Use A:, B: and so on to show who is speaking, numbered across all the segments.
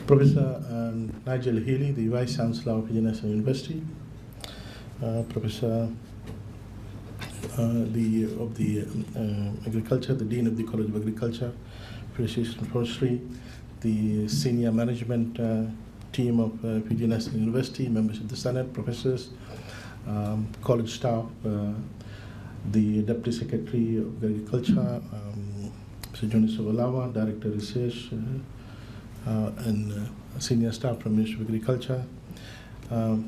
A: Professor Nigel Healy, the Vice Chancellor of Fijian University, Professor of the Agriculture, the Dean of the College of Agriculture, Precision Forestry, the senior management team of Fijian National University, members of the Senate, professors, college staff, the Deputy Secretary of Agriculture, Mr. Jonas Savalawa, Director of Research, and senior staff from Ministry of Agriculture,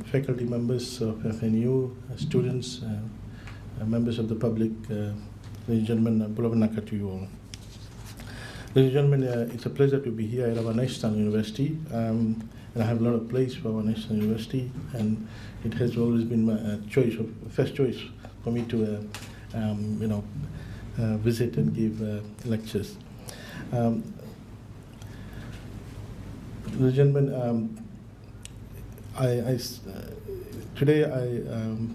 A: faculty members of FNU, students, members of the public, ladies and gentlemen, Bulavanaka to you all. Ladies and gentlemen, it's a pleasure to be here at our National University, and I have a lot of place for our National University, and it has always been my first choice for me to, visit and give lectures. Ladies and gentlemen, today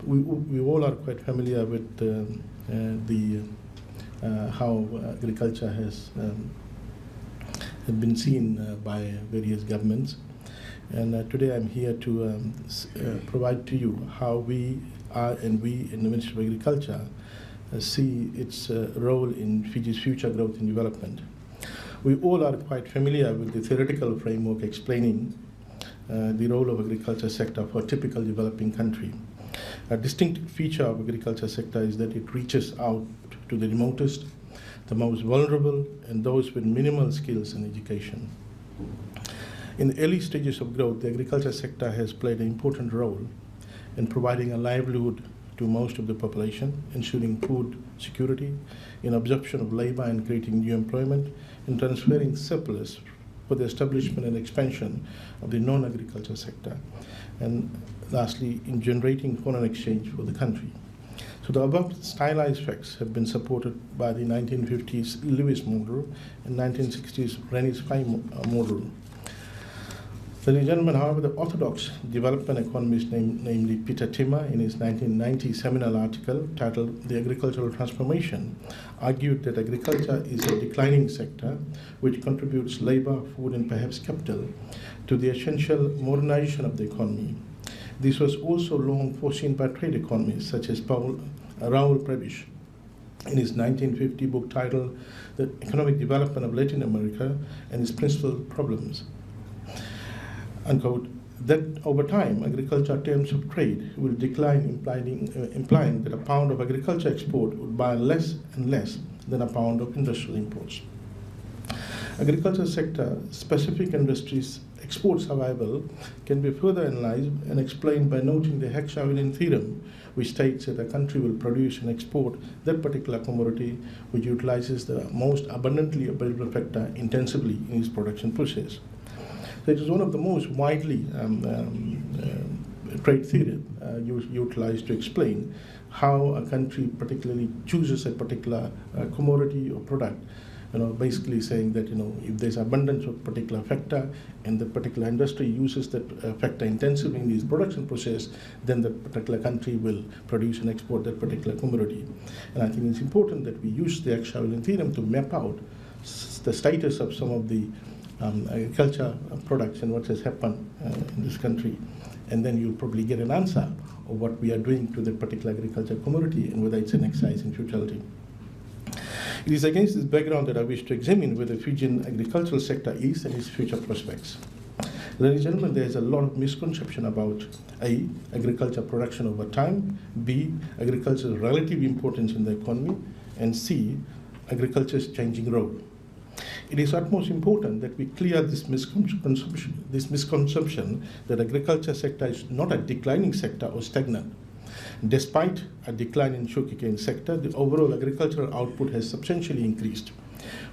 A: we all are quite familiar with how agriculture has been seen by various governments, and today I'm here to provide to you how we in the Ministry of Agriculture see its role in Fiji's future growth and development. We all are quite familiar with the theoretical framework explaining the role of agriculture sector for a typical developing country. A distinctive feature of agriculture sector is that it reaches out to the remotest, the most vulnerable, and those with minimal skills and education. In the early stages of growth, the agriculture sector has played an important role in providing a livelihood to most of the population, ensuring food security, in absorption of labor and creating new employment, in transferring surplus for the establishment and expansion of the non-agriculture sector, and lastly, in generating foreign exchange for the country. So the above stylized facts have been supported by the 1950s Lewis model and 1960s Rennie's 5 model. Ladies and gentlemen, however, the orthodox development economist, namely Peter Timmer, in his 1990 seminal article titled The Agricultural Transformation, argued that agriculture is a declining sector which contributes labor, food, and perhaps capital to the essential modernization of the economy. This was also long foreseen by trade economists such as Raoul Prebisch in his 1950 book titled The Economic Development of Latin America and Its Principal Problems. Unquote, that over time, agriculture terms of trade will decline, implying that a pound of agriculture export would buy less and less than a pound of industrial imports. Agriculture sector specific industries export survival can be further analyzed and explained by noting the Hexavalent theorem, which states that a country will produce and export that particular commodity which utilizes the most abundantly available factor intensively in its production process. So it is one of the most widely trade theory utilized to explain how a country particularly chooses a particular commodity or product. Basically saying that if there's abundance of particular factor and the particular industry uses that factor intensively in its production process, then the particular country will produce and export that particular commodity. And I think it's important that we use the Hexavalent theorem to map out the status of some of the agriculture products and what has happened in this country, and then you'll probably get an answer of what we are doing to that particular agriculture commodity and whether it's an exercise in futility. It is against this background that I wish to examine where the Fijian agricultural sector is and its future prospects. Ladies and gentlemen, there is a lot of misconception about A, agriculture production over time, B, agriculture's relative importance in the economy, and C, agriculture's changing role. It is utmost important that we clear this misconception that agriculture sector is not a declining sector or stagnant. Despite a decline in sugarcane sector, the overall agricultural output has substantially increased.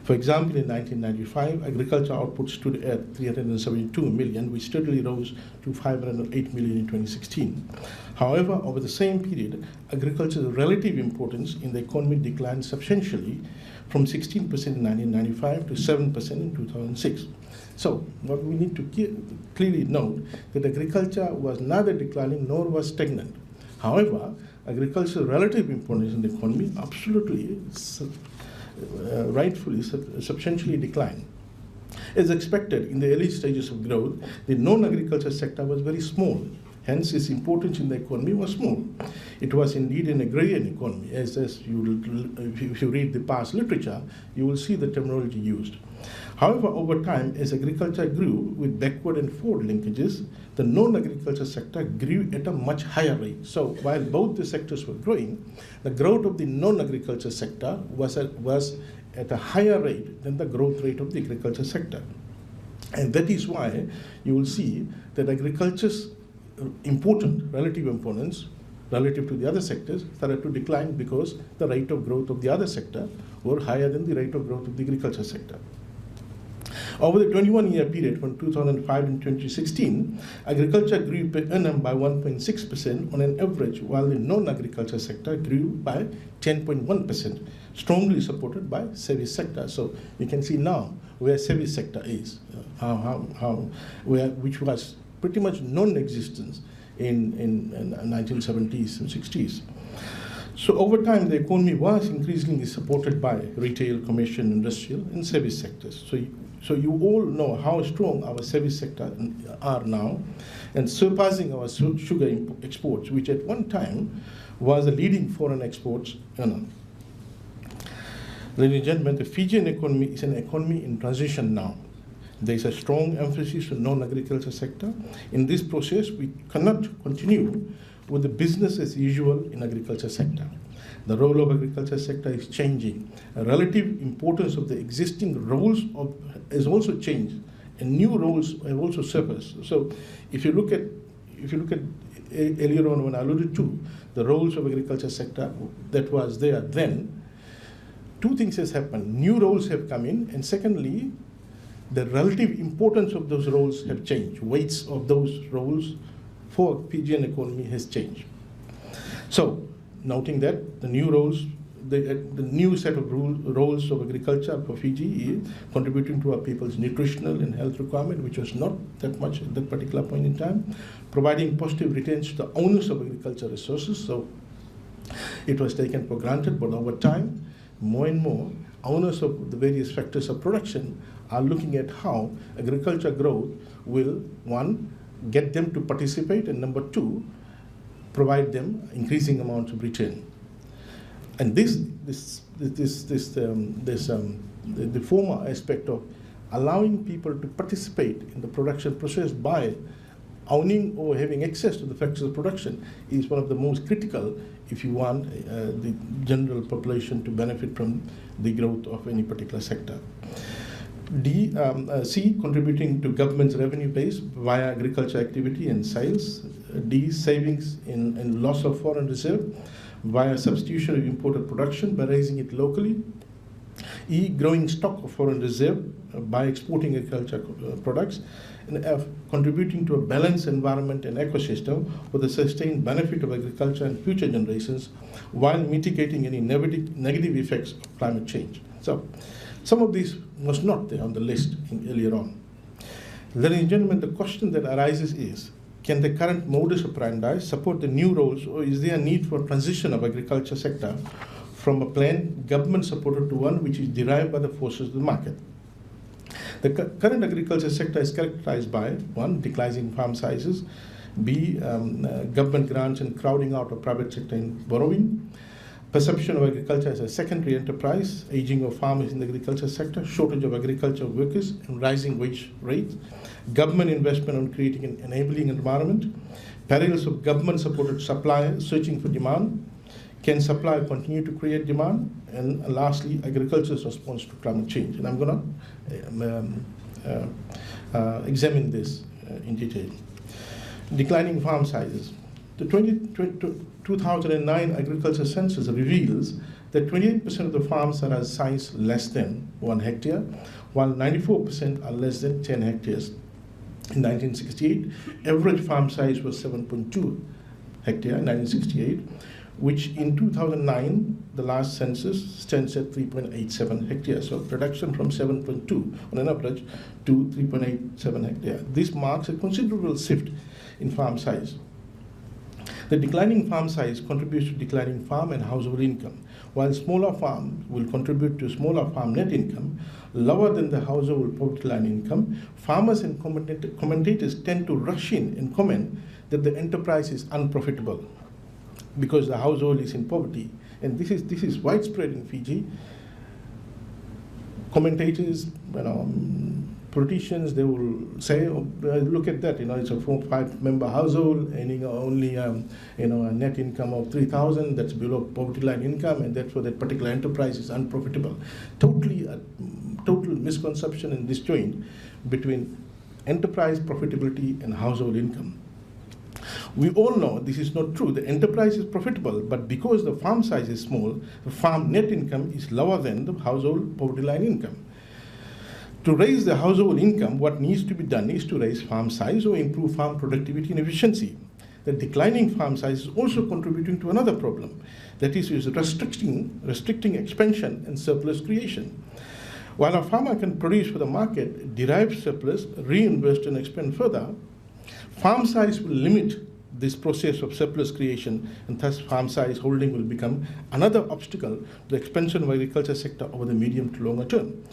A: For example, in 1995, agriculture output stood at 372 million, which steadily rose to 508 million in 2016. However, over the same period, agriculture's relative importance in the economy declined substantially from 16% in 1995 to 7% in 2006. So, what we need to clearly note that agriculture was neither declining nor was stagnant. However, agriculture's relative importance in the economy absolutely, rightfully, substantially declined. As expected, in the early stages of growth, the non-agriculture sector was very small. Hence, its importance in the economy was small. It was indeed an agrarian economy. If you read the past literature, you will see the terminology used. However, over time, as agriculture grew with backward and forward linkages, the non-agriculture sector grew at a much higher rate. So while both the sectors were growing, the growth of the non-agriculture sector was at a higher rate than the growth rate of the agriculture sector. And that is why you will see that agriculture's relative importance relative to the other sectors started to decline because the rate of growth of the other sector were higher than the rate of growth of the agriculture sector. Over the 21-year period from 2005 and 2016, agriculture grew per annum by 1.6% on an average, while the non-agriculture sector grew by 10.1%, strongly supported by service sector. So you can see now where service sector is, which was pretty much non-existent in 1970s and 60s. So over time, the economy was increasingly supported by retail, commercial, industrial, and service sectors. So you all know how strong our service sector are now, and surpassing our sugar exports, which at one time was a leading foreign exports earner. Ladies and gentlemen, the Fijian economy is an economy in transition now. There is a strong emphasis on non-agriculture sector. In this process, we cannot continue with the business as usual in agriculture sector. The role of agriculture sector is changing. A relative importance of the existing roles has also changed, and new roles have also surfaced. So, if you look at earlier on when I alluded to the roles of agriculture sector that was there then, two things has happened. New roles have come in, and secondly, the relative importance of those roles have changed. Weights of those roles for Fijian economy has changed. So, noting that the new roles, the new set of roles of agriculture for Fiji is contributing to our people's nutritional and health requirement, which was not that much at that particular point in time, providing positive returns to the owners of agricultural resources. So, it was taken for granted, but over time, more and more owners of the various factors of production are looking at how agriculture growth will, one, get them to participate, and number two, provide them increasing amounts of return. And the former aspect of allowing people to participate in the production process by owning or having access to the factors of production is one of the most critical if you want the general population to benefit from the growth of any particular sector. C, contributing to government's revenue base via agriculture activity and sales. D, savings in loss of foreign reserve via substitution of imported production by raising it locally. E, growing stock of foreign reserve by exporting agriculture products. And F, contributing to a balanced environment and ecosystem for the sustained benefit of agriculture and future generations while mitigating any negative effects of climate change. So, some of these was not there on the list earlier on. Ladies and gentlemen, the question that arises is, can the current modus operandi support the new roles, or is there a need for transition of agriculture sector from a planned government supported to one which is derived by the forces of the market? The current agriculture sector is characterized by, one, declining farm sizes, B, government grants and crowding out of private sector in borrowing, perception of agriculture as a secondary enterprise, aging of farmers in the agriculture sector, shortage of agricultural workers and rising wage rates, government investment on creating an enabling environment, perils of government-supported supply searching for demand, can supply continue to create demand, and lastly, agriculture's response to climate change. And I'm going to examine this in detail. Declining farm sizes. The 2009 agriculture census reveals that 28% of the farms are a size less than 1 hectare, while 94% are less than 10 hectares. In 1968, average farm size was 7.2 hectare in 1968, which in 2009, the last census, stands at 3.87 hectares. So reduction from 7.2 on an average to 3.87 hectares. This marks a considerable shift in farm size. The declining farm size contributes to declining farm and household income. While smaller farms will contribute to smaller farm net income, lower than the household poverty line income, farmers and commentators tend to rush in and comment that the enterprise is unprofitable because the household is in poverty. And this is widespread in Fiji. Commentators, politicians, they will say, oh, look at that, it's a 4-5 member household earning only a net income of 3,000, that's below poverty line income, and therefore that particular enterprise is unprofitable. Total misconception and disjoint between enterprise profitability and household income. We all know this is not true. The enterprise is profitable, but because the farm size is small, the farm net income is lower than the household poverty line income. To raise the household income, what needs to be done is to raise farm size or improve farm productivity and efficiency. The declining farm size is also contributing to another problem, that is restricting expansion and surplus creation. While a farmer can produce for the market, derive surplus, reinvest and expand further, farm size will limit this process of surplus creation, and thus farm size holding will become another obstacle to the expansion of agriculture sector over the medium to longer term.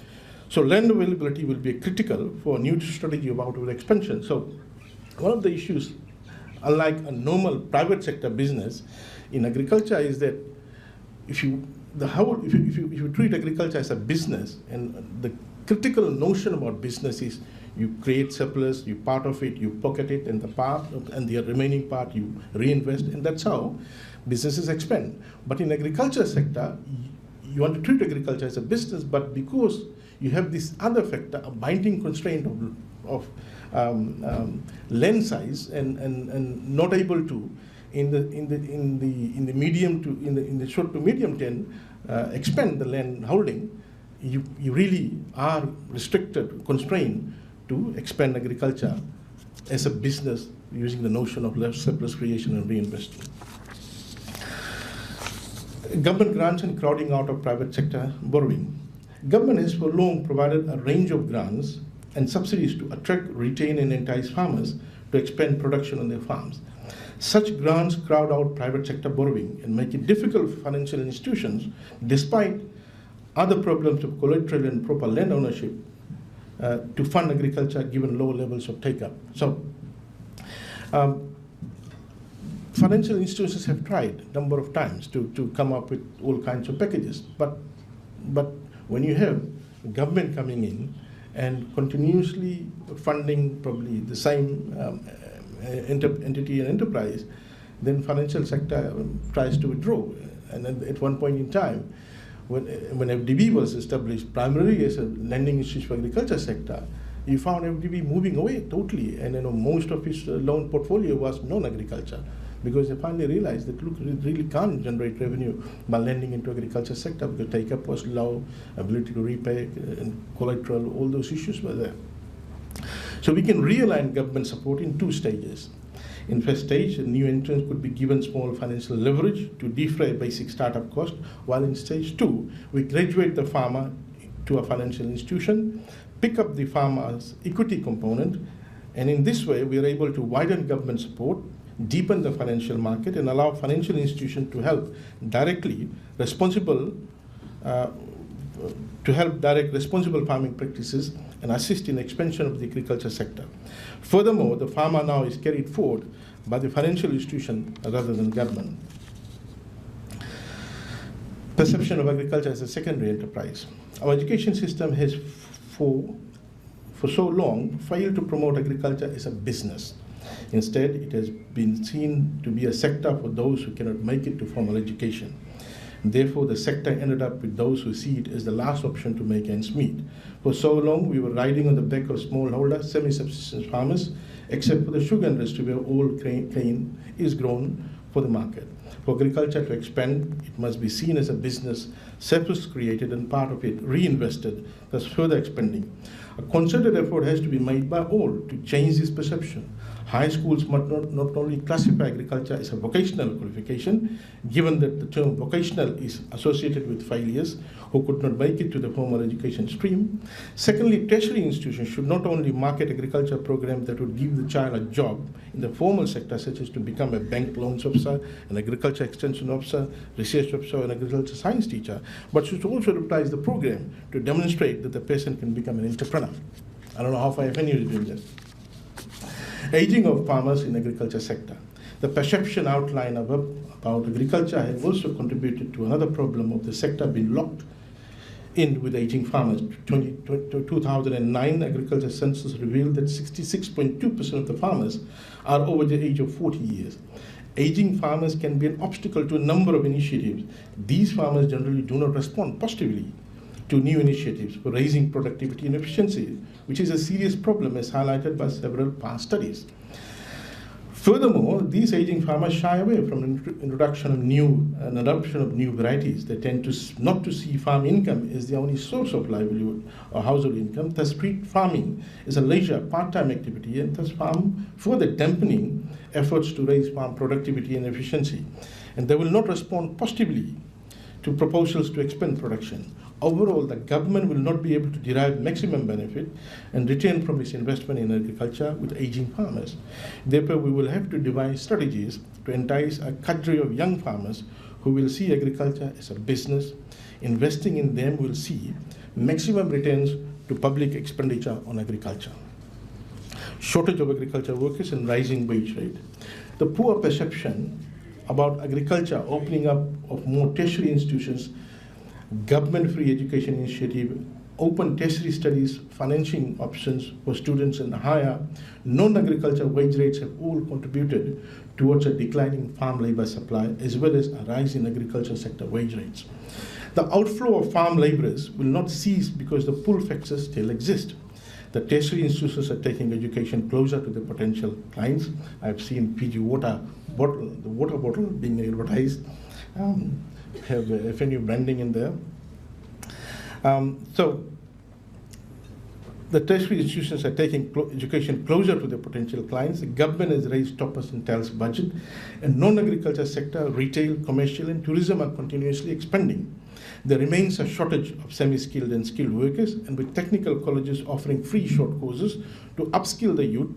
A: So land availability will be critical for a new strategy of outward expansion. So one of the issues, unlike a normal private sector business in agriculture, is that if you treat agriculture as a business, and the critical notion about business is you create surplus, you part of it, you pocket it, and the remaining part you reinvest, and that's how businesses expand. But in agriculture sector, you want to treat agriculture as a business, but because you have this other factor, a binding constraint of land size, and not able to in the short to medium term expand the land holding, you really are restricted, constrained to expand agriculture as a business using the notion of less surplus creation and reinvestment. Government grants and crowding out of private sector borrowing. Government has for long provided a range of grants and subsidies to attract, retain and entice farmers to expand production on their farms. Such grants crowd out private sector borrowing and make it difficult for financial institutions, despite other problems of collateral and proper land ownership, to fund agriculture given low levels of take-up. So, financial institutions have tried a number of times to come up with all kinds of packages, but when you have government coming in and continuously funding probably the same entity and enterprise, then financial sector tries to withdraw. And then at one point in time, when FDB was established primarily as a lending institution for agriculture sector, you found FDB moving away totally, and most of its loan portfolio was non-agriculture, because they finally realized that, look, it really can't generate revenue by lending into agriculture sector because take-up was low, ability to repay, and collateral, all those issues were there. So we can realign government support in two stages. In first stage, new entrants could be given small financial leverage to defray basic startup cost, while in stage two, we graduate the farmer to a financial institution, pick up the farmer's equity component, and in this way, we are able to widen government support, deepen the financial market, and allow financial institutions to help direct responsible farming practices and assist in expansion of the agriculture sector. Furthermore, the farmer now is carried forward by the financial institution rather than government. Perception of agriculture as a secondary enterprise. Our education system has for so long failed to promote agriculture as a business. Instead, it has been seen to be a sector for those who cannot make it to formal education. Therefore, the sector ended up with those who see it as the last option to make ends meet. For so long, we were riding on the back of smallholder, semi-subsistence farmers, except for the sugar industry where all cane is grown for the market. For agriculture to expand, it must be seen as a business, surplus created and part of it reinvested, thus further expanding. A concerted effort has to be made by all to change this perception. High schools must not only classify agriculture as a vocational qualification, given that the term vocational is associated with failures who could not make it to the formal education stream. Secondly, tertiary institutions should not only market agriculture programs that would give the child a job in the formal sector, such as to become a bank loans officer, an agriculture extension officer, research officer, or an agriculture science teacher, but should also utilize the program to demonstrate that the person can become an entrepreneur. I don't know how far FNU is doing this. Aging of farmers in agriculture sector. The perception outlined above about agriculture has also contributed to another problem of the sector being locked in with aging farmers. 2009 agriculture census revealed that 66.2% of the farmers are over the age of 40 years. Aging farmers can be an obstacle to a number of initiatives. These farmers generally do not respond positively to new initiatives for raising productivity and efficiency, which is a serious problem as highlighted by several past studies. Furthermore, these aging farmers shy away from introduction of and adoption of new varieties. They tend not to see farm income as the only source of livelihood or household income. Thus, street farming is a leisure, part-time activity, and thus farm further dampening efforts to raise farm productivity and efficiency. And they will not respond positively to proposals to expand production. Overall, the government will not be able to derive maximum benefit and return from its investment in agriculture with aging farmers. Therefore, we will have to devise strategies to entice a cadre of young farmers who will see agriculture as a business. Investing in them will see maximum returns to public expenditure on agriculture. Shortage of agriculture workers and rising wage rate. The poor perception about agriculture opening up of more tertiary institutions, government-free education initiative, open tertiary studies, financing options for students, and higher non-agriculture wage rates have all contributed towards a declining farm labor supply as well as a rise in agriculture sector wage rates. The outflow of farm laborers will not cease because the pull factors still exist. The tertiary institutions are taking education closer to the potential clients. I've seen Fiji water bottle, the water bottle being advertised, have FNU branding in there. So the tertiary institutions are taking education closer to the potential clients. The government has raised top percentiles budget, and non-agriculture sector, retail, commercial, and tourism are continuously expanding. There remains a shortage of semi-skilled and skilled workers, and with technical colleges offering free short courses to upskill the youth,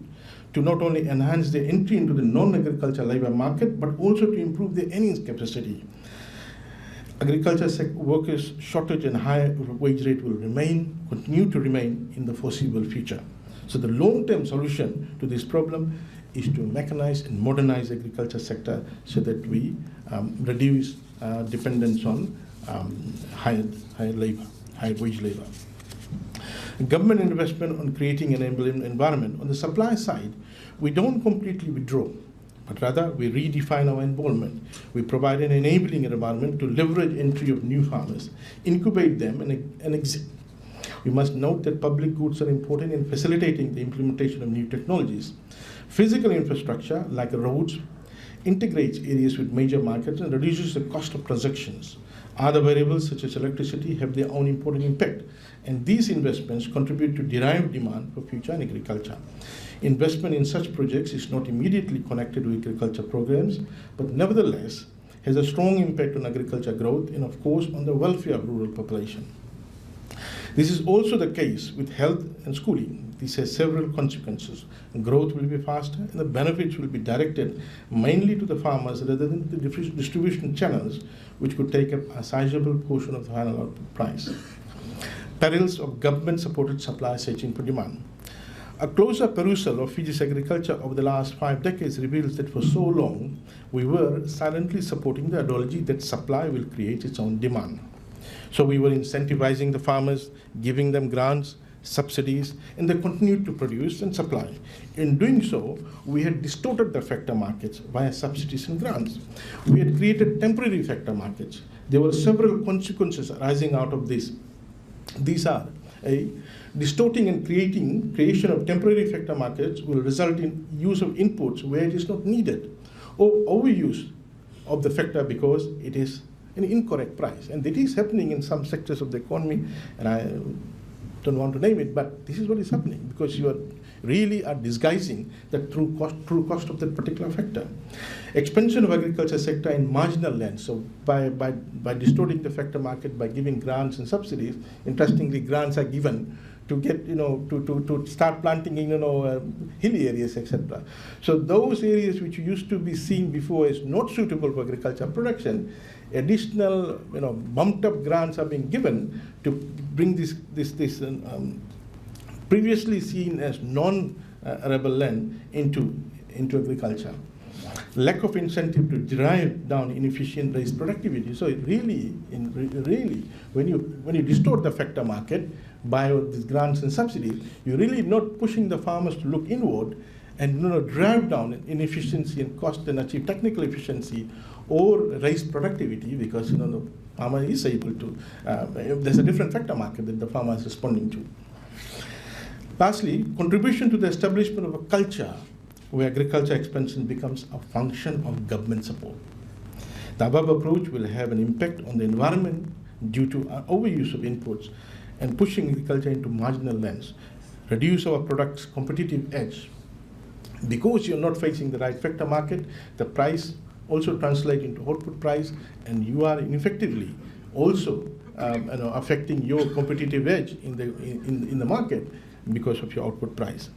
A: to not only enhance their entry into the non-agriculture labor market, but also to improve their earnings capacity. Agriculture workers shortage and high wage rate will continue to remain in the foreseeable future. So the long-term solution to this problem is to mechanize and modernize the agriculture sector so that we reduce dependence on high wage labor. Government investment on creating an enabling environment. On the supply side, we don't completely withdraw, but rather we redefine our involvement. We provide an enabling environment to leverage entry of new farmers, incubate them, and exit. We must note that public goods are important in facilitating the implementation of new technologies. Physical infrastructure, like roads, integrates areas with major markets and reduces the cost of transactions. Other variables such as electricity have their own important impact, and these investments contribute to derived demand for future in agriculture. Investment in such projects is not immediately connected to agriculture programs, but nevertheless has a strong impact on agriculture growth and of course on the welfare of rural population. This is also the case with health and schooling. This has several consequences. Growth will be faster and the benefits will be directed mainly to the farmers rather than the distribution channels, which could take up a sizable portion of the final output price. Perils of government-supported supply searching for demand. A closer perusal of Fiji's agriculture over the last 5 decades reveals that for so long, we were silently supporting the ideology that supply will create its own demand. So we were incentivizing the farmers, giving them grants, subsidies, and they continued to produce and supply. In doing so, we had distorted the factor markets via subsidies and grants. We had created temporary factor markets. There were several consequences arising out of this. These are distorting and creation of temporary factor markets will result in use of inputs where it is not needed, or overuse of the factor because it is an incorrect price. And that is happening in some sectors of the economy, and I don't want to name it, but this is what is happening because you are really are disguising the true cost of that particular factor. Expansion of agriculture sector in marginal lands, so by distorting the factor market, by giving grants and subsidies. Interestingly, grants are given to get, to start planting in, hilly areas, etc. So those areas which used to be seen before as not suitable for agricultural production, additional, bumped up grants are being given to bring this previously seen as non-arable land into agriculture. Lack of incentive to drive down inefficient raised productivity. So it really, when you distort the factor market by these grants and subsidies, you're really not pushing the farmers to look inward and drive down inefficiency and cost and achieve technical efficiency or raise productivity, because the farmer is able to. There's a different factor market that the farmer is responding to. Lastly, contribution to the establishment of a culture where agriculture expansion becomes a function of government support. The above approach will have an impact on the environment due to overuse of inputs and pushing agriculture into marginal lands, reduce our product's competitive edge. Because you're not facing the right factor market, the price also translates into output price, and you are ineffectively also affecting your competitive edge in the market because of your output price.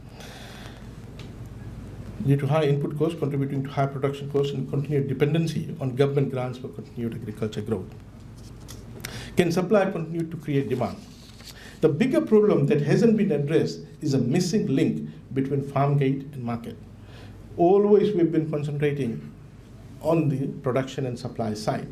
A: Due to high input costs contributing to high production costs and continued dependency on government grants for continued agriculture growth. Can supply continue to create demand? The bigger problem that hasn't been addressed is a missing link between farm gate and market. Always we've been concentrating on the production and supply side.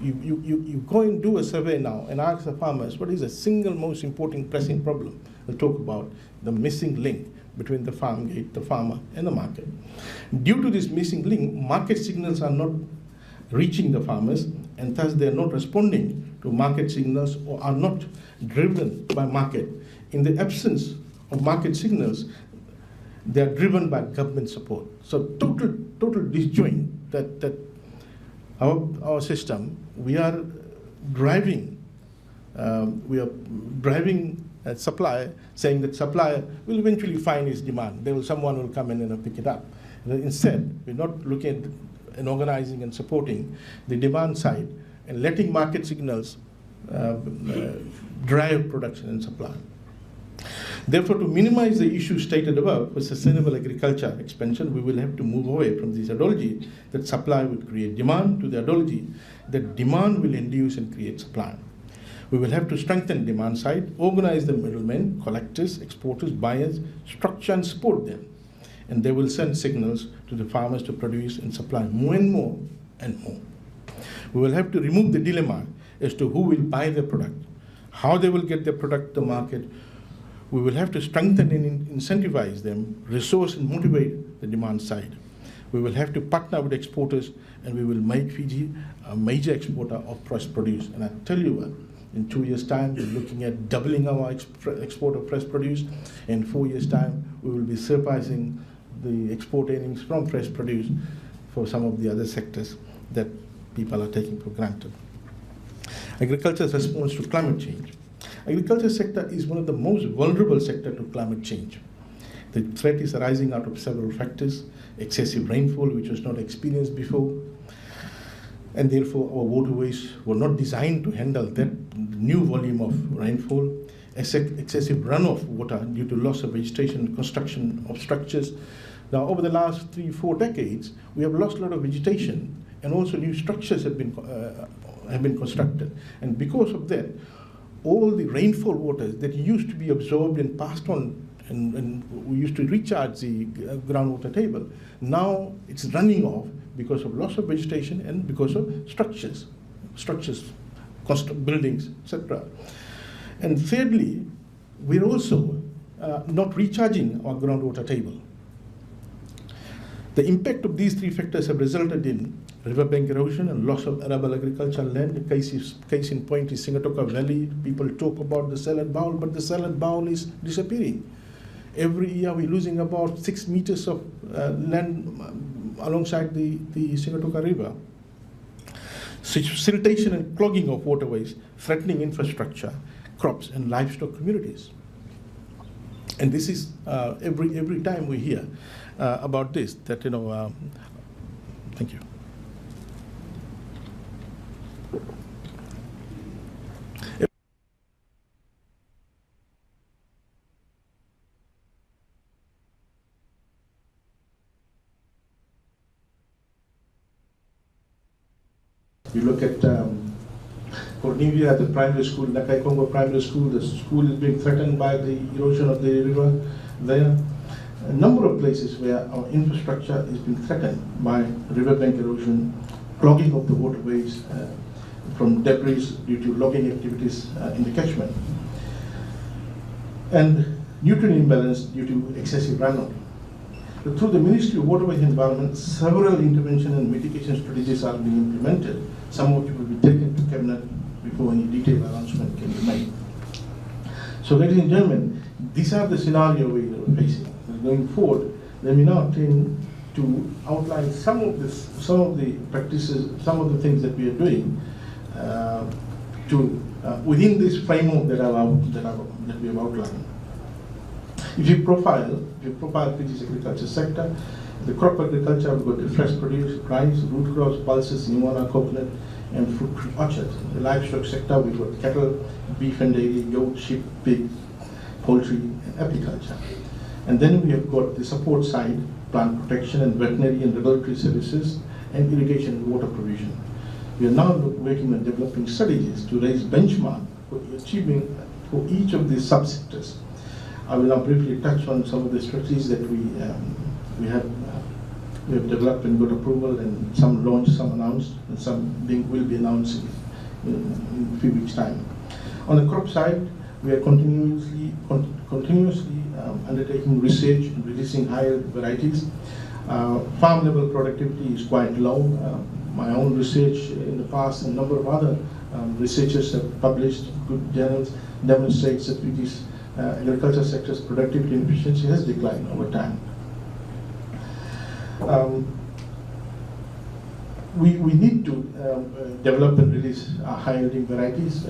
A: You go and do a survey now and ask the farmers what is the single most important pressing problem. They'll talk about the missing link between the farm gate, the farmer, and the market. Due to this missing link, market signals are not reaching the farmers, and thus they are not responding to market signals or are not driven by market. In the absence of market signals, they are driven by government support. So total disjoint that our system, we are driving supply, saying that supply will eventually find its demand. Someone will come in and pick it up. Instead, we're not looking at and organizing and supporting the demand side and letting market signals drive production and supply. Therefore, to minimize the issues stated above for sustainable agriculture expansion, we will have to move away from this ideology that supply will create demand to the ideology that demand will induce and create supply. We will have to strengthen demand side, organize the middlemen, collectors, exporters, buyers, structure and support them. And they will send signals to the farmers to produce and supply more and more and more. We will have to remove the dilemma as to who will buy their product, how they will get their product to the market. We will have to strengthen and incentivize them, resource and motivate the demand side. We will have to partner with exporters, and we will make Fiji a major exporter of fresh produce. And I tell you what, in 2 years' time, we're looking at doubling our export of fresh produce. In 4 years' time, we will be surpassing the export earnings from fresh produce for some of the other sectors that people are taking for granted. Agriculture's response to climate change. Agriculture sector is one of the most vulnerable sectors to climate change. The threat is arising out of several factors: excessive rainfall, which was not experienced before, and therefore our waterways were not designed to handle that new volume of rainfall, excessive runoff water due to loss of vegetation and construction of structures. Now, over the last 3-4 decades, we have lost a lot of vegetation, and also new structures have been constructed. And because of that, all the rainfall waters that used to be absorbed and passed on, and we used to recharge the groundwater table, now it's running off because of loss of vegetation and because of structures, buildings, etc. And thirdly, we're also not recharging our groundwater table. The impact of these three factors have resulted in riverbank erosion and loss of arable agricultural land. The case in point is Singatoka Valley. People talk about the salad bowl, but the salad bowl is disappearing. Every year we're losing about 6 meters of land alongside the Singatoka River. Siltation and clogging of waterways, threatening infrastructure, crops and livestock communities. And this is every time we hear about this, that, thank you. You look at Cornevia, the primary school, Nakai Congo Primary School, the school is being threatened by the erosion of the river there. A number of places where our infrastructure is being threatened by riverbank erosion, clogging of the waterways from debris due to logging activities in the catchment, and nutrient imbalance due to excessive runoff. So through the Ministry of Waterways and Environment, several intervention and mitigation strategies are being implemented, some of which will be taken to Cabinet before any detailed announcement can be made. So ladies and gentlemen, these are the scenario we are facing. Going forward, let me now turn to outline some of the practices, some of the things that we are doing within this framework that we have outlined. If you profile Fiji's agriculture sector, the crop agriculture, we've got the fresh produce, rice, root crops, pulses, nimona, coconut, and fruit tree orchards. The livestock sector, we've got cattle, beef and dairy, goat, sheep, pig, poultry, and apiculture. And then we have got the support side, plant protection and veterinary and regulatory services, and irrigation and water provision. We are now working on developing strategies to raise benchmark for achieving for each of these subsectors. I will now briefly touch on some of the strategies that we have developed and got approval, and some launched, some announced, and some will be announced in a few weeks' time. On the crop side, we are continuously undertaking research and releasing higher varieties. Farm level productivity is quite low. My own research in the past and a number of other researchers have published good journals demonstrates that Fiji's agriculture sector's productivity and efficiency has declined over time. We need to develop and release high yielding varieties,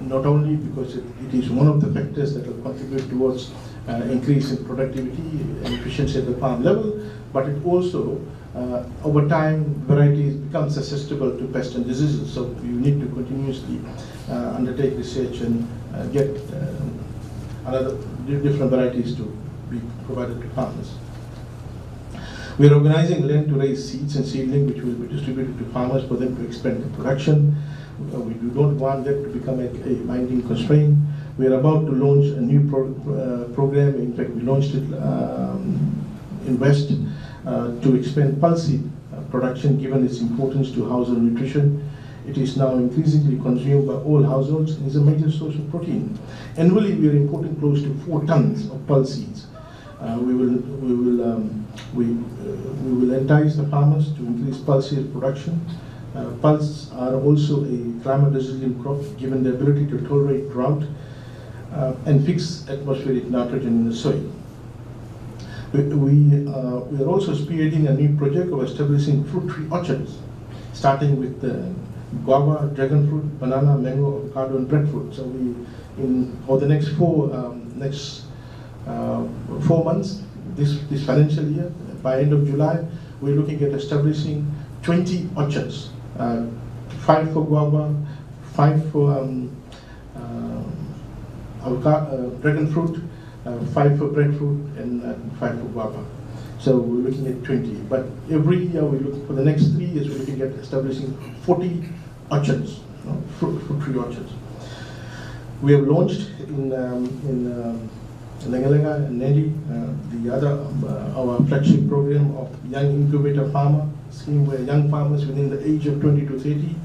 A: not only because it is one of the factors that will contribute towards increase in productivity and efficiency at the farm level, but it also, over time, varieties become susceptible to pests and diseases. So you need to continuously undertake research and get another different varieties to be provided to farmers. We are organizing land to raise seeds and seedling, which will be distributed to farmers for them to expand their production. We do not want that to become a binding constraint. We are about to launch a new program. In fact, we launched it in West to expand pulseseed production, given its importance to household nutrition. It is now increasingly consumed by all households and is a major source of protein. Annually, we are importing close to 4 tons of pulse seeds. We will entice the farmers to increase pulse seed production. Pulses are also a climate resilient crop, given the ability to tolerate drought and fix atmospheric nitrogen in the soil. We are also spearheading a new project of establishing fruit tree orchards, starting with guava, dragon fruit, banana, mango, avocado, and breadfruit. So over the next 4 months, this financial year, by end of July, we're looking at establishing 20 orchards, 5 for guava, 5 for avocado, dragon fruit, 5 for breadfruit, and 5 for guava. So we're looking at 20. But every year we look for the next 3 years, we're looking at establishing 40 orchards, fruit tree orchards. We have launched in Lengalenga and Reddy, our flagship program of Young Incubator Farmer scheme, where young farmers within the age of 20 to 30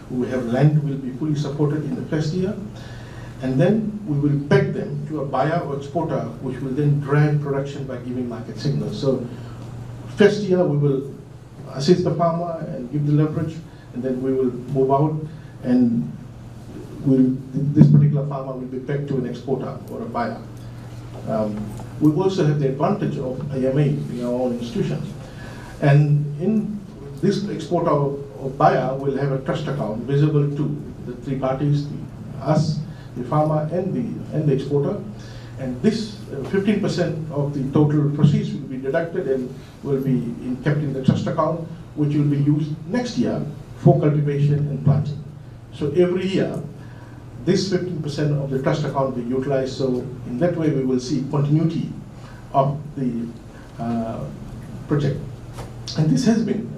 A: who have land will be fully supported in the first year. And then we will peg them to a buyer or exporter, which will then drive production by giving market signals. So first year we will assist the farmer and give the leverage, and then we will move out, and this particular farmer will be pegged to an exporter or a buyer. We also have the advantage of AMA in our own institutions. And in this exporter or buyer will have a trust account visible to the 3 parties, us, the farmer, and the exporter. And this 15% of the total proceeds will be deducted and will be kept in the trust account, which will be used next year for cultivation and planting. So every year, this 15% of the trust account will be utilized. So in that way, we will see continuity of the project. And this has been,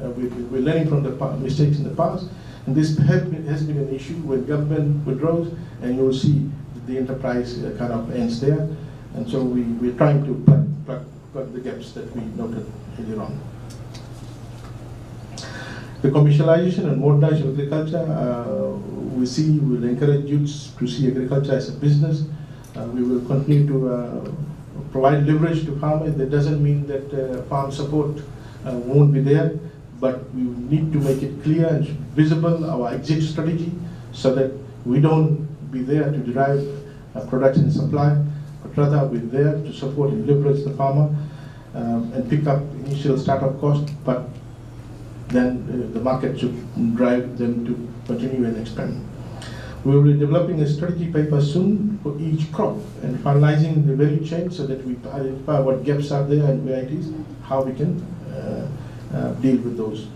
A: we're learning from the mistakes in the past, and this has been an issue when government withdraws, and you will see the enterprise kind of ends there. And so we're trying to plug the gaps that we noted earlier on. The commercialization and modernization of agriculture, we will encourage youths to see agriculture as a business. We will continue to provide leverage to farmers. That doesn't mean that farm support won't be there, but we need to make it clear and visible, our exit strategy, so that we don't be there to derive production and supply, but rather we're there to support and leverage the farmer and pick up initial startup cost, but then the market should drive them to continue and expand. We will be developing a strategy paper soon for each crop and finalizing the value chain so that we identify what gaps are there and where it is, how we can deal with those.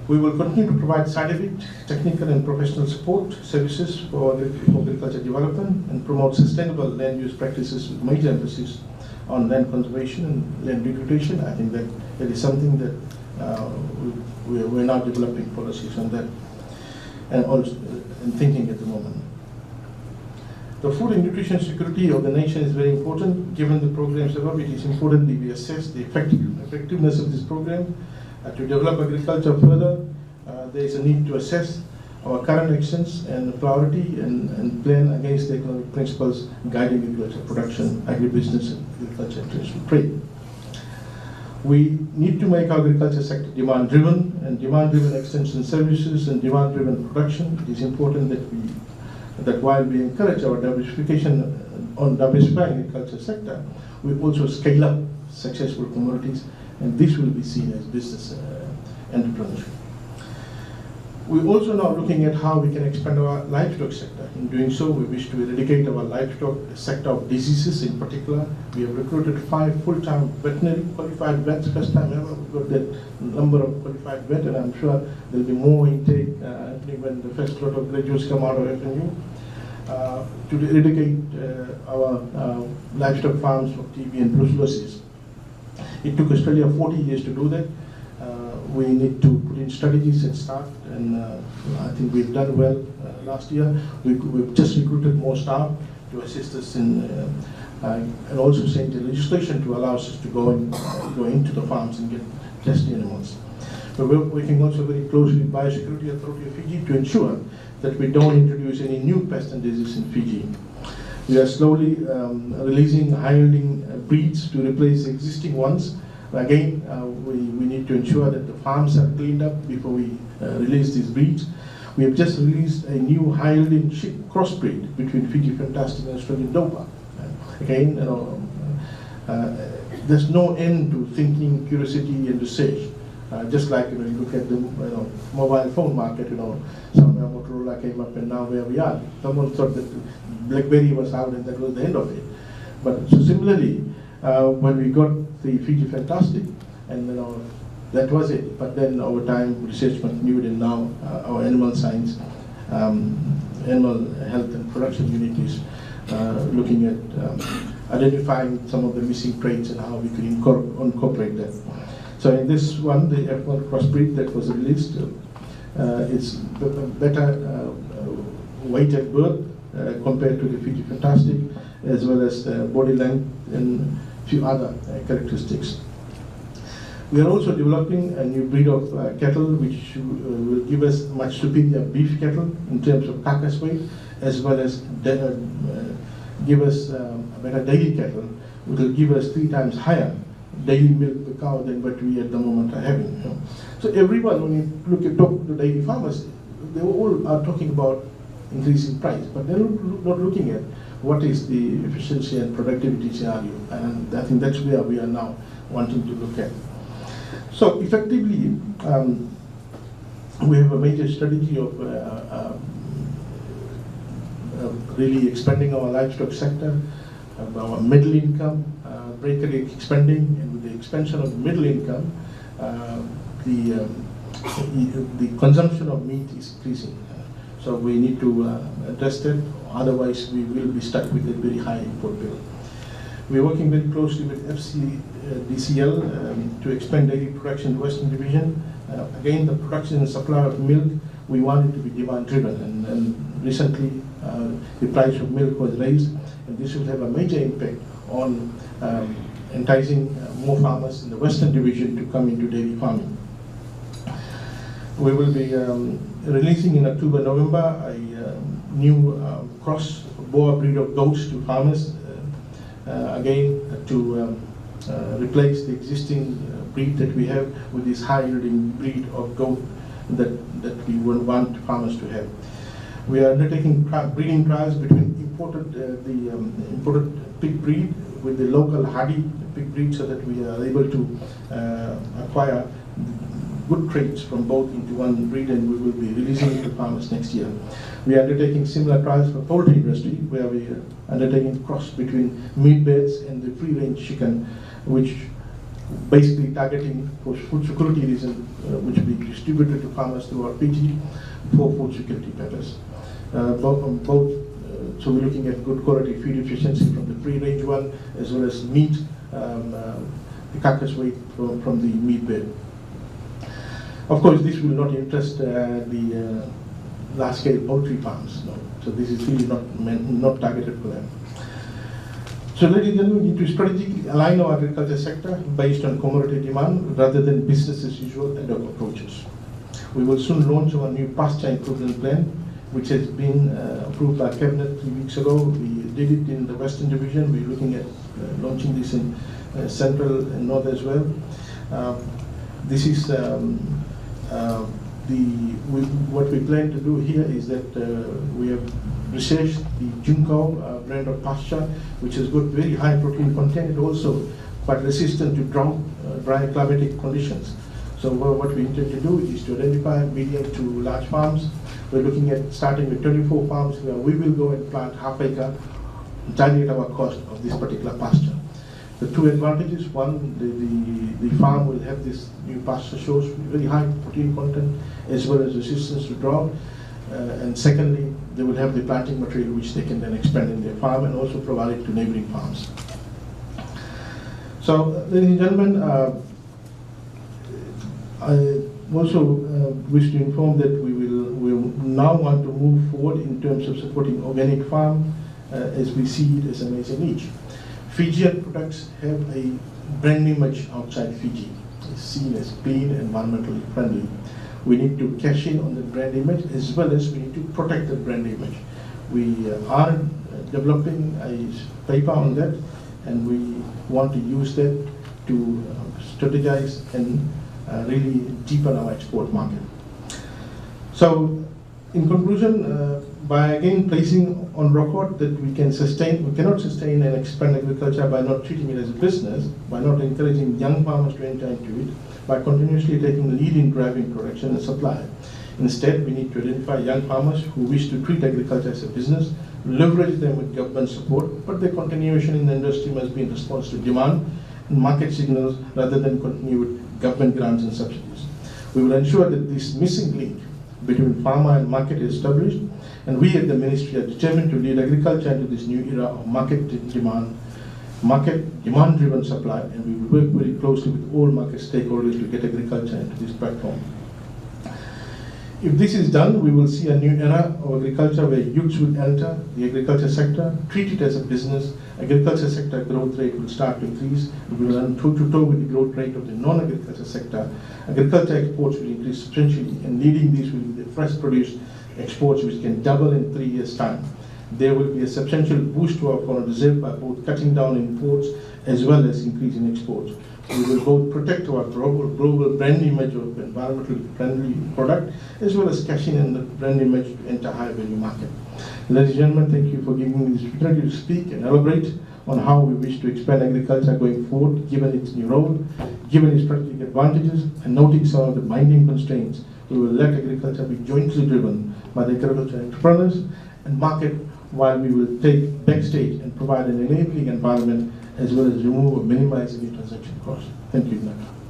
A: We will continue to provide scientific, technical and professional support services for agriculture development and promote sustainable land use practices with major emphasis on land conservation and land degradation. I think that is something that we're now developing policies on that and also thinking at the moment. The food and nutrition security of the nation is very important. Given the programs above, it is important that we assess the effectiveness of this program. To develop agriculture further, there is a need to assess our current actions and priority and plan against the economic principles guiding agriculture production, agribusiness, and agriculture international trade. We need to make our agriculture sector demand-driven, and demand-driven extension services and demand-driven production. It is important that while we encourage our diversification on diversifying agriculture sector, we also scale up successful commodities, and this will be seen as business entrepreneurship. We're also now looking at how we can expand our livestock sector. In doing so, we wish to eradicate our livestock sector of diseases in particular. We have recruited 5 full-time veterinary qualified vets, first time ever. We've got that number of qualified vets, and I'm sure there'll be more intake when the first lot of graduates come out of FNU. To eradicate our livestock farms of TB and brucellosis. It took Australia 40 years to do that. We need to put in strategies and start, and I think we've done well last year. We've just recruited more staff to assist us in, and also changed the legislation to allow us to go into the farms and get test the animals. But we're working also very closely with Biosecurity Authority of Fiji to ensure that we don't introduce any new pests and diseases in Fiji. We are slowly releasing high-yielding breeds to replace existing ones. Again, we need to ensure that the farms are cleaned up before we release these breeds. We have just released a new high-yielding sheep crossbreed between Fiji Fantastic and Australian Dopa. Again, there's no end to thinking, curiosity, and research. Just like you look at the mobile phone market, somewhere Motorola came up, and now where we are. Someone thought that BlackBerry was out, and that was the end of it. But so similarly, when we got the Fiji Fantastic, and that was it. But then over time, research continued, and now our animal science, animal health and production unit is looking at identifying some of the missing traits and how we can incorporate that. So in this one, the F1 crossbreed that was released, it's better weight at birth compared to the Fiji Fantastic, as well as body length and few other characteristics. We are also developing a new breed of cattle which will give us much superior beef cattle in terms of carcass weight, as well as give us better dairy cattle, which will give us 3 times higher daily milk per cow than what we at the moment are having. So everyone, when you talk to dairy farmers, they all are talking about increasing price, but they're not looking at what is the efficiency and productivity scenario, and I think that's where we are now wanting to look at. So effectively, we have a major strategy of really expanding our livestock sector. our middle income breakthrough expanding, and with the expansion of the middle income, the consumption of meat is increasing. So we need to address that, otherwise we will be stuck with a very high import bill. We are working very closely with FCDCL to expand dairy production in the Western Division. Again, the production and supply of milk, we want it to be demand driven, and recently the price of milk was raised, and this will have a major impact on enticing more farmers in the Western Division to come into dairy farming. We will be releasing in October, November a new cross Boer breed of goats to farmers, again to replace the existing breed that we have with this high yielding breed of goat that we want farmers to have. We are undertaking breeding trials between imported pig breed with the local hardy pig breed, so that we are able to acquire good traits from both into one breed, and we will be releasing it to farmers next year. We are undertaking similar trials for poultry industry, where we are undertaking cross between meat beds and the free range chicken, which basically targeting for food security reason, which will be distributed to farmers throughout Fiji for food security purpose. So we're looking at good quality feed efficiency from the free range one, as well as meat, the carcass weight from the meat bed. Of course, this will not interest the large-scale poultry farms. No. So this is really not targeted for them. So ladies and gentlemen, we need to strategically align our agriculture sector based on commodity demand rather than business as usual ad hoc approaches. We will soon launch our new pasture improvement plan, which has been approved by Cabinet 3 weeks ago. We did it in the Western Division. We're looking at launching this in Central and North as well. This is what we plan to do here is that we have researched the Junko brand of pasture, which has got very high protein content, and also quite resistant to drought, dry climatic conditions. So what we intend to do is to identify medium to large farms. We're looking at starting with 24 farms where we will go and plant half acre entirely at our cost of this particular pasture. The two advantages: one, the farm will have this new pasture source with very high protein content as well as resistance to drought, and secondly, they will have the planting material which they can then expand in their farm and also provide it to neighboring farms. So, ladies and gentlemen, I also wish to inform that we will now want to move forward in terms of supporting organic farm as we see it as a major niche. Fijian products have a brand image outside Fiji. It's seen as clean, environmentally friendly. We need to cash in on the brand image, as well as we need to protect the brand image. We are developing a paper on that, and we want to use that to strategize and really deepen our export market. So, in conclusion, by again placing on record that we cannot sustain and expand agriculture by not treating it as a business, by not encouraging young farmers to enter into it, by continuously taking the lead in driving production and supply. Instead, we need to identify young farmers who wish to treat agriculture as a business, leverage them with government support, but their continuation in the industry must be in response to demand and market signals rather than continue with government grants and subsidies. We will ensure that this missing link between farmer and market is established, and we at the Ministry are determined to lead agriculture into this new era of market demand-driven supply, and we will work very closely with all market stakeholders to get agriculture into this platform. If this is done, we will see a new era of agriculture where youths will enter the agriculture sector, treat it as a business. Agriculture sector growth rate will start to increase. We will run toe-to-toe with the growth rate of the non-agriculture sector. Agriculture exports will increase substantially, and leading these will be the fresh produce exports, which can double in 3 years' time. There will be a substantial boost to our foreign reserve by both cutting down imports as well as increasing exports. We will both protect our global brand image of environmentally friendly product, as well as cashing in the brand image to enter high value market. Ladies and gentlemen, thank you for giving me this opportunity to speak and elaborate on how we wish to expand agriculture going forward, given its new role, given its strategic advantages, and noting some of the binding constraints. We will let agriculture be jointly driven by the agriculture entrepreneurs and market, while we will take backstage and provide an enabling environment as well as remove or minimize any transaction costs. Thank you, Naka.